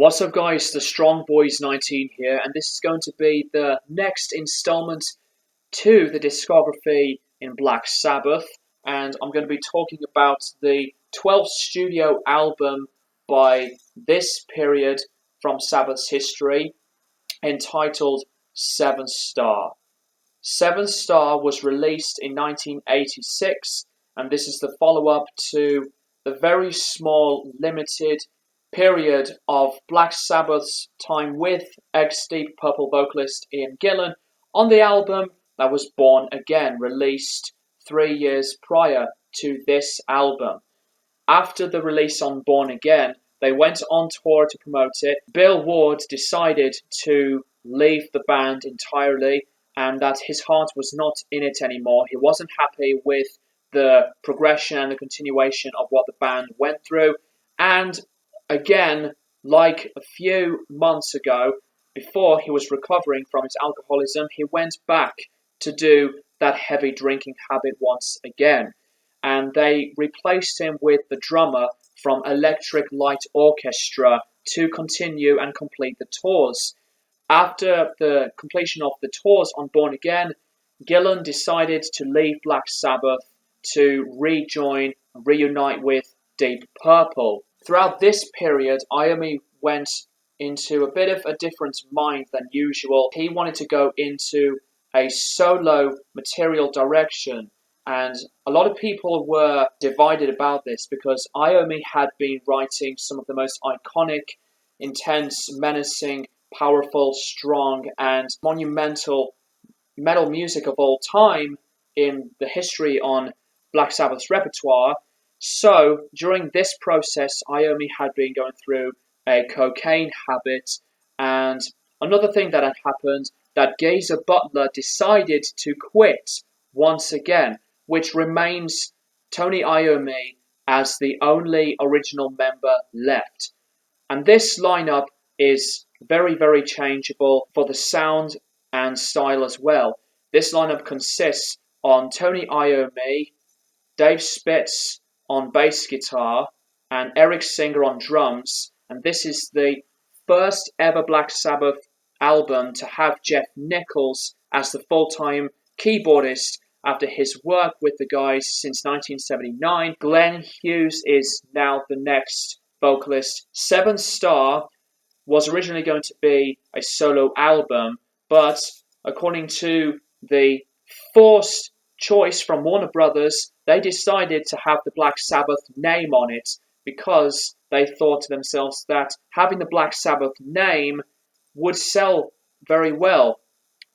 What's up guys, the Strong Boys 19 here, and this is going to be the next installment to the discography in Black Sabbath, and I'm going to be talking about the 12th studio album by this period from Sabbath's history, entitled Seventh Star. Seventh Star was released in 1986, and this is the follow-up to the very small, limited period of Black Sabbath's time with ex-Deep Purple vocalist Ian Gillan on the album that was Born Again, released 3 years prior to this album. After the release on Born Again, they went on tour to promote it. Bill Ward decided to leave the band entirely and that his heart was not in it anymore. He wasn't happy with the progression and the continuation of what the band went through, and again, like a few months ago, before he was recovering from his alcoholism, he went back to do that heavy drinking habit once again. And they replaced him with the drummer from Electric Light Orchestra to continue and complete the tours. After the completion of the tours on Born Again, Gillan decided to leave Black Sabbath to reunite with Deep Purple. Throughout this period, Iommi went into a bit of a different mind than usual. He wanted to go into a solo material direction, and a lot of people were divided about this because Iommi had been writing some of the most iconic, intense, menacing, powerful, strong, and monumental metal music of all time in the history on Black Sabbath's repertoire. So, during this process, Iommi had been going through a cocaine habit, and another thing that had happened, that Geezer Butler decided to quit once again, which remains Tony Iommi as the only original member left. And this lineup is very, very changeable for the sound and style as well. This lineup consists on Tony Iommi, Dave Spitz on bass guitar, and Eric Singer on drums, and this is the first ever Black Sabbath album to have Jeff Nichols as the full-time keyboardist after his work with the guys since 1979. Glenn Hughes is now the next vocalist. Seventh Star was originally going to be a solo album, but according to the forced choice from Warner Brothers, they decided to have the Black Sabbath name on it because they thought to themselves that having the Black Sabbath name would sell very well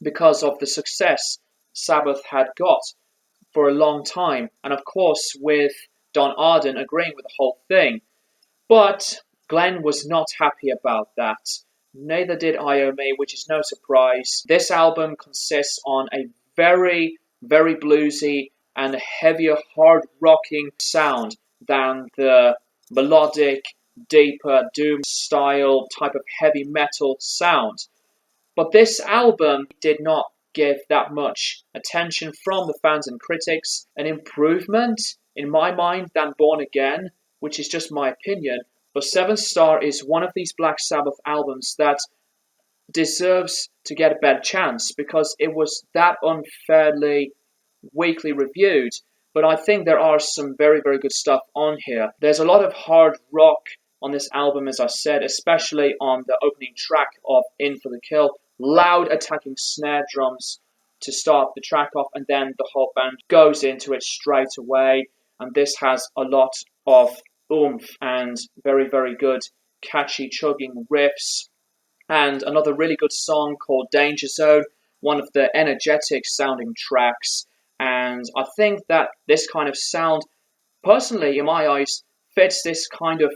because of the success Sabbath had got for a long time, and of course with Don Arden agreeing with the whole thing. But Glenn was not happy about that. Neither did Iommi, which is no surprise. This album consists on a very, very bluesy and a heavier, hard-rocking sound than the melodic, deeper, doom-style type of heavy metal sound. But this album did not give that much attention from the fans and critics. An improvement, in my mind, than Born Again, which is just my opinion. But Seventh Star is one of these Black Sabbath albums that deserves to get a better chance because it was that unfairly weakly reviewed. But I think there are some very, very good stuff on here. There's a lot of hard rock on this album, as I said, especially on the opening track of In for the Kill. Loud attacking snare drums to start the track off, and then the whole band goes into it straight away. And this has a lot of oomph and very, very good catchy chugging riffs. And another really good song called Danger Zone, one of the energetic sounding tracks. And I think that this kind of sound, personally, in my eyes, fits this kind of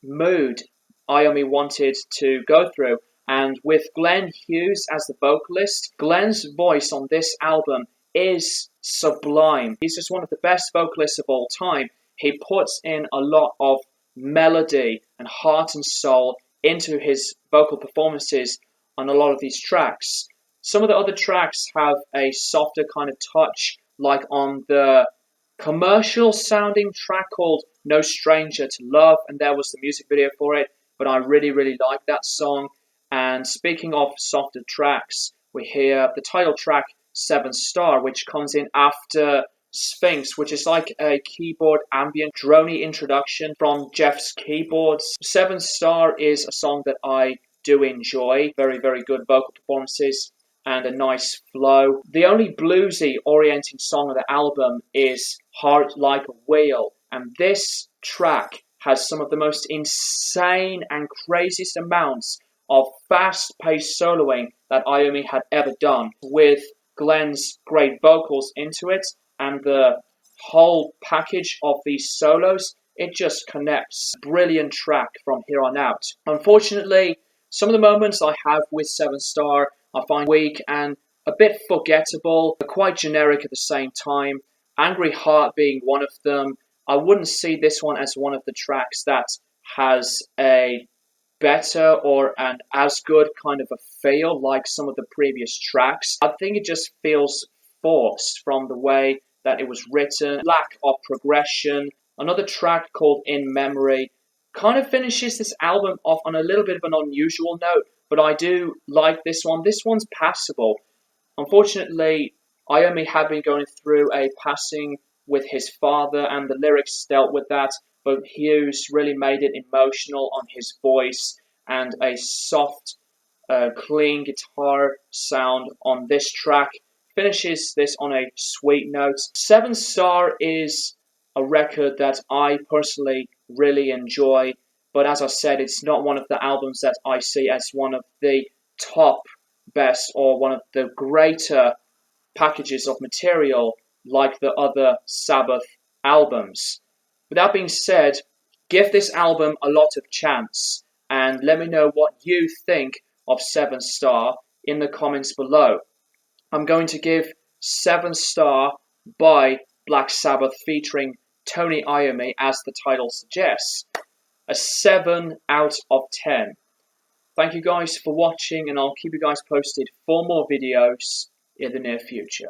mood Iommi wanted to go through. And with Glenn Hughes as the vocalist, Glenn's voice on this album is sublime. He's just one of the best vocalists of all time. He puts in a lot of melody and heart and soul into his vocal performances on a lot of these tracks. Some of the other tracks have a softer kind of touch, like on the commercial sounding track called No Stranger to Love, and there was the music video for it. but I really, really like that song. And speaking of softer tracks, we hear the title track 7 Star, which comes in after Sphinx, which is like a keyboard ambient droney introduction from Jeff's keyboards. 7 Star is a song that I do enjoy. Very, very good vocal performances and a nice flow. The only bluesy orienting song of the album is Heart Like a Wheel, and this track has some of the most insane and craziest amounts of fast-paced soloing that Iommi had ever done, with Glenn's great vocals into it, and the whole package of these solos, it just connects. Brilliant track from here on out. Unfortunately, some of the moments I have with 7 Star I find weak and a bit forgettable, but quite generic at the same time. Angry Heart being one of them. I wouldn't see this one as one of the tracks that has a better or an as good kind of a feel like some of the previous tracks. I think it just feels forced from the way that it was written, lack of progression. Another track called In Memory kind of finishes this album off on a little bit of an unusual note, but I do like this one. This one's passable. Unfortunately, Iommi had been going through a passing with his father, and the lyrics dealt with that, but Hughes really made it emotional on his voice, and a soft, clean guitar sound on this track finishes this on a sweet note. 7 Star is a record that I personally really enjoy, but as I said, it's not one of the albums that I see as one of the top best or one of the greater packages of material like the other Sabbath albums. With that being said, give this album a lot of chance and let me know what you think of 7 Star in the comments below. I'm going to give 7 Star by Black Sabbath featuring Tony Iommi, as the title suggests, a 7 out of 10. Thank you guys for watching, and I'll keep you guys posted for more videos in the near future.